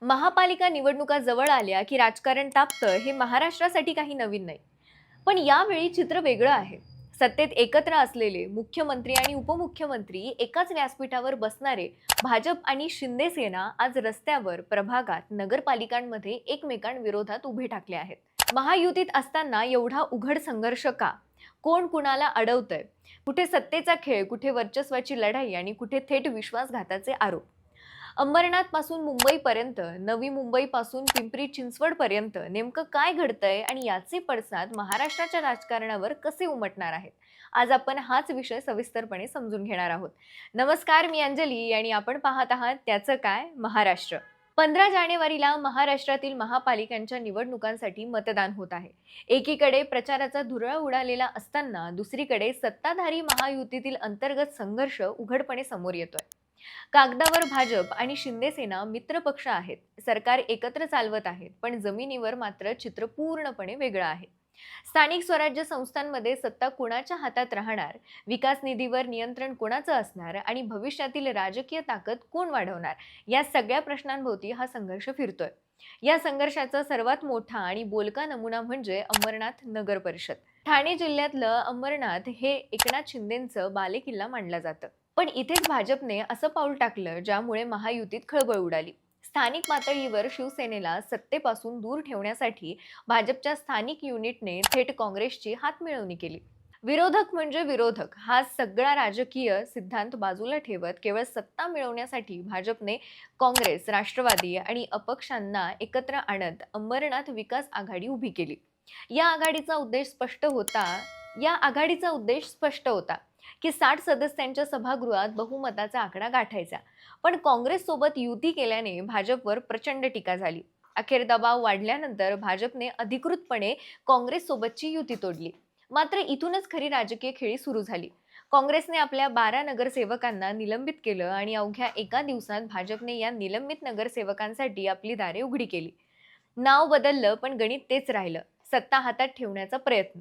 महापालिका निवडणुका जवळ आल्या की राजकारण तापतं हे महाराष्ट्रासाठी काही नवीन नाही. पण यावेळी चित्र वेगळं आहे. सत्तेत एकत्र असलेले मुख्यमंत्री आणि उपमुख्यमंत्री एकाच व्यासपीठावर बसणारे भाजप आणि शिंदे सेना आज रस्त्यावर, प्रभागात, नगरपालिकांमध्ये एकमेकांविरोधात उभे ठाकले आहेत. महायुतीत असताना एवढा उघड संघर्ष का? कोण कुणाला अडवतंय? कुठे सत्तेचा खेळ, कुठे वर्चस्वाची लढाई आणि कुठे थेट विश्वासघाताचे आरोप? अंबरनाथ पासून मुंबईपर्यंत, नवी मुंबईपासून पिंपरी चिंचवडपर्यंत नेमकं काय घडतंय आणि याचे पडसाद महाराष्ट्राच्या राजकारणावर कसे उमटणार आहेत? आज आपण हाच विषय सविस्तरपणे समजून घेणार आहोत. नमस्कार, मी अंजली आणि आपण पाहत आहात त्याचं काय महाराष्ट्र. 15 जानेवारीला महाराष्ट्रातील महापालिकांच्या निवडणुकांसाठी मतदान होत आहे. एकीकडे प्रचाराचा धुरळा उडालेला असताना दुसरीकडे सत्ताधारी महायुतीतील अंतर्गत संघर्ष उघडपणे समोर येतोय. कागदावर भाजप आणि शिंदे सेना मित्र पक्ष आहेत, सरकार एकत्र चालवत आहेत, पण जमिनीवर मात्र चित्र पूर्णपणे वेगळं आहे. स्थानिक स्वराज्य संस्थांमध्ये सत्ता कोणाच्या हातात राहणार, विकास निधीवर नियंत्रण कोणाचं असणार आणि भविष्यातील राजकीय ताकद कोण वाढवणार, या सगळ्या प्रश्नांभोवती हा संघर्ष फिरतोय. या संघर्षाचा सर्वात मोठा आणि बोलका नमुना म्हणजे अंबरनाथ नगर परिषद. ठाणे जिल्ह्यातलं अंबरनाथ हे एकनाथ शिंदेंचं बालेकिल्ला मानलं जातं. पण इथेच भाजपने असं पाऊल टाकलं ज्यामुळे महायुतीत खळबळ उडाली. स्थानिक पातळीवर शिवसेनेला सत्तेपासून दूर ठेवण्यासाठी भाजपच्या स्थानिक युनिटने थेट काँग्रेसची हातमिळवणी केली. विरोधक म्हणजे विरोधक हा सगळा राजकीय सिद्धांत बाजूला ठेवत केवळ सत्ता मिळवण्यासाठी भाजपने काँग्रेस, राष्ट्रवादी आणि अपक्षांना एकत्र आणत अंबरनाथ विकास आघाडी उभी केली. या आघाडीचा उद्देश स्पष्ट होता या आघाडीचा उद्देश स्पष्ट होता की 60 सदस्यांच्या सभागृहात बहुमताचा आकडा गाठायचा. पण काँग्रेस सोबत युती केल्याने भाजपवर प्रचंड टीका झाली. अखेर दबाव वाढल्यानंतर भाजपने अधिकृतपणे काँग्रेस सोबतची युती तोडली. मात्र इथूनच खरी राजकीय खेळी सुरू झाली. काँग्रेसने आपल्या 12 नगरसेवकांना निलंबित केलं आणि अवघ्या एका दिवसात भाजपने या निलंबित नगरसेवकांसाठी आपली दारे उघडी केली. नाव बदललं पण गणित तेच राहिलं, सत्ता हातात ठेवण्याचा प्रयत्न.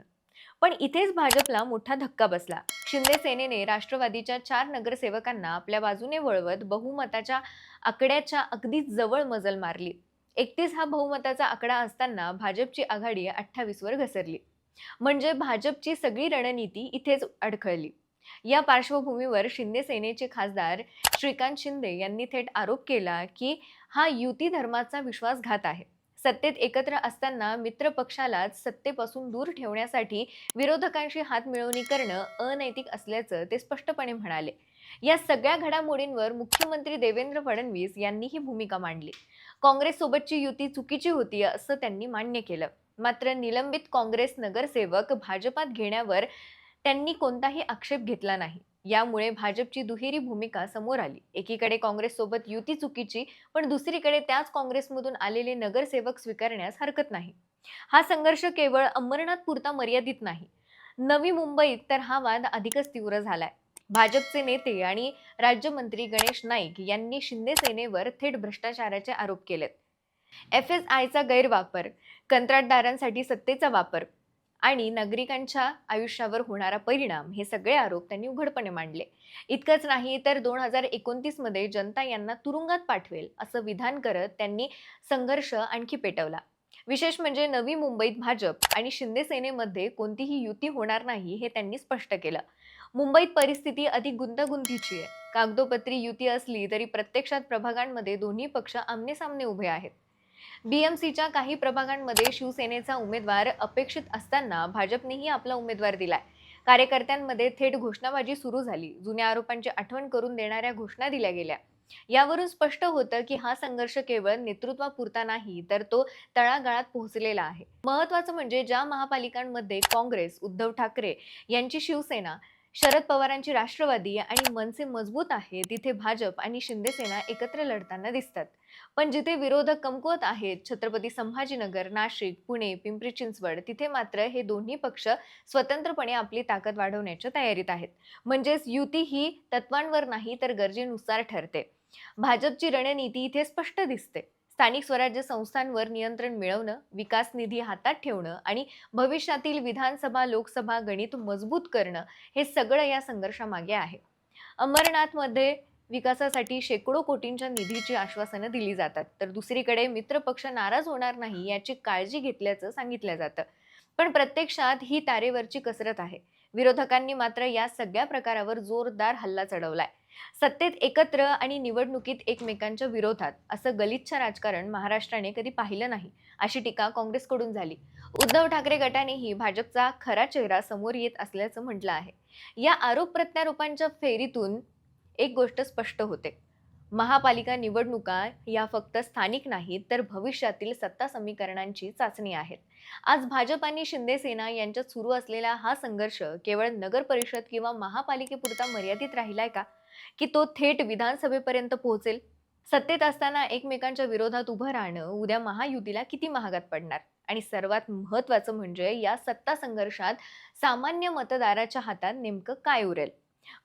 पण इथेच भाजपला मोठा धक्का बसला. शिंदे सेनेने राष्ट्रवादीच्या 4 नगरसेवकांना आपल्या बाजूने वळवत बहुमताच्या आकड्याच्या अगदी जवळ मजल मारली. 31 हा बहुमताचा आकडा असताना भाजपची आघाडी 28 वर घसरली. म्हणजे भाजपची सगळी रणनीती इथेच अडखळली. या पार्श्वभूमीवर शिंदे सेनेचे खासदार श्रीकांत शिंदे यांनी थेट आरोप केला की हा युती धर्माचा विश्वासघात आहे. सत्तेत एकत्र असताना मित्र पक्षालाच सत्तेपासून दूर ठेवण्यासाठी विरोधकांशी हातमिळवणी करणं अनैतिक असल्याचं ते स्पष्टपणे म्हणाले. या सगळ्या घडामोडींवर मुख्यमंत्री देवेंद्र फडणवीस यांनी ही भूमिका मांडली. काँग्रेससोबतची युती चुकीची होती असं त्यांनी मान्य केलं. मात्र निलंबित काँग्रेस नगरसेवक भाजपात घेण्यावर त्यांनी कोणताही आक्षेप घेतला नाही. यामुळे भाजपची दुहेरी भूमिका समोर आली. एकीकडे काँग्रेससोबत युती चुकीची, पण दुसरीकडे त्याच काँग्रेसमधून आलेले नगरसेवक स्वीकारण्यास हरकत नाही. हा संघर्ष केवळ अंबरनाथ पुरता मर्यादित नाही. नवी मुंबईत तर हा वाद अधिकच तीव्र झालाय. भाजपचे नेते आणि राज्यमंत्री गणेश नाईक यांनी शिंदे सेनेवर थेट भ्रष्टाचाराचे आरोप केलेत. FSIचा गैरवापर, कंत्राटदारांसाठी सत्तेचा वापर आणि नागरिकांच्या आयुष्यावर होणारा परिणाम हे सगळे आरोप त्यांनी उघडपणे मांडले. इतकंच नाही तर 2029 मध्ये जनता यांना तुरुंगात पाठवेल असं विधान करत त्यांनी संघर्ष आणखी पेटवला. विशेष म्हणजे नवी मुंबईत भाजप आणि शिंदे सेनेमध्ये कोणतीही युती होणार नाही हे त्यांनी स्पष्ट केलं. मुंबईत परिस्थिती अधिक गुंतागुंतीची आहे. कागदोपत्री युती असली तरी प्रत्यक्षात प्रभागांमध्ये दोन्ही पक्ष आमनेसामने उभे आहेत. BMCच्या काही प्रभागांमध्ये शिवसेनेचा उमेदवार अपेक्षित असताना भाजपनेही आपला उमेदवार दिलाय. कार्यकर्त्यांमध्ये थेट घोषणाबाजी सुरू झाली. जुन्या आरोपांची आठवण करून देणाऱ्या घोषणा दिल्या गेल्या. यावरून स्पष्ट होतं की हा संघर्ष केवळ नेतृत्वापुरता नाही तर तो तळागाळात पोहोचलेला आहे. महत्त्वाचं म्हणजे ज्या महापालिकांमध्ये काँग्रेस, उद्धव ठाकरे यांची शिवसेना, शरद पवारांची राष्ट्रवादी आणि मनसे मजबूत आहे, तिथे भाजप आणि शिंदे सेना एकत्र लढताना दिसतात. पण जिथे विरोधक कमकुवत आहेत, छत्रपती संभाजीनगर, नाशिक, पुणे, पिंपरी चिंचवड, तिथे मात्र हे दोन्ही पक्ष स्वतंत्रपणे आपली ताकद वाढवण्याच्या तयारीत आहेत. म्हणजेच युती ही तत्वांवर नाही तर गरजेनुसार ठरते. भाजपची रणनीती इथे स्पष्ट दिसते. स्थानिक स्वराज्य संस्थांवर नियंत्रण मिळवणं, विकास निधी हातात ठेवणं आणि भविष्यातील विधानसभा, लोकसभा गणित मजबूत करणं हे सगळं या संघर्षामागे आहे. अंबरनाथमध्ये विकासासाठी शेकडो कोटींच्या निधीची आश्वासनं दिली जातात, तर दुसरीकडे मित्रपक्ष नाराज होणार नाही याची काळजी घेतल्याचं सांगितलं जातं. पण प्रत्यक्षात ही तारेवरची कसरत आहे. विरोधकांनी मात्र या सगळ्या प्रकारावर जोरदार हल्ला चढवलाय. सत्तेत एकत्र आणि निवडणुकीत एकमेकांच्या विरोधात असं गलिच्छ राजकारण महाराष्ट्राने कधी पाहिलं नाही, अशी टीका काँग्रेसकडून झाली. उद्धव ठाकरे गटानेही भाजपचा खरा चेहरा समोर येत असल्याचं म्हटलं आहे. या आरोप प्रत्यारोपांच्या फेरीतून एक गोष्ट स्पष्ट होते. महापालिका निवडणुका या फक्त स्थानिक नाहीत, तर भविष्यातील सत्ता समीकरणांची चाचणी आहेत. आज भाजप आणि शिंदे सेना यांच्यात सुरू असलेला हा संघर्ष केवळ नगर परिषद किंवा महापालिकेपुरता मर्यादित राहिलाय का, की तो थेट विधानसभेपर्यंत पोहोचेल? सत्तेत असताना एकमेकांच्या विरोधात उभं राहणं उद्या महायुतीला किती महागात पडणार? आणि सर्वात महत्त्वाचं म्हणजे या सत्ता संघर्षात सामान्य मतदाराच्या हातात नेमकं काय उरेल?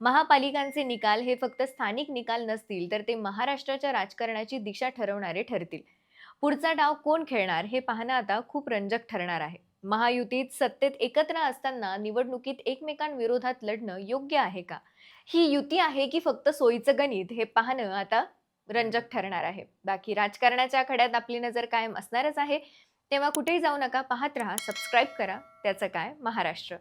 महापालिकांचे निकाल हे फक्त स्थानिक निकाल नसतील, तर ते महाराष्ट्राच्या राजकारणाची दिशा ठरवणारे ठरतील. पुढचा डाव कोण खेळणार हे पाहणं आता खूप रंजक ठरणार आहे. महायुतीत सत्तेत एकत्र असताना निवडणुकीत एकमेकांविरोधात लढणं योग्य आहे का? ही युती आहे की फक्त सोयीचं गणित, हे पाहणं आता रंजक ठरणार आहे. बाकी राजकारणाच्या आखाड्यात आपली नजर कायम असणारच आहे. तेव्हा कुठेही जाऊ नका, पाहत राहा, सबस्क्राईब करा. त्याचं काय महाराष्ट्र.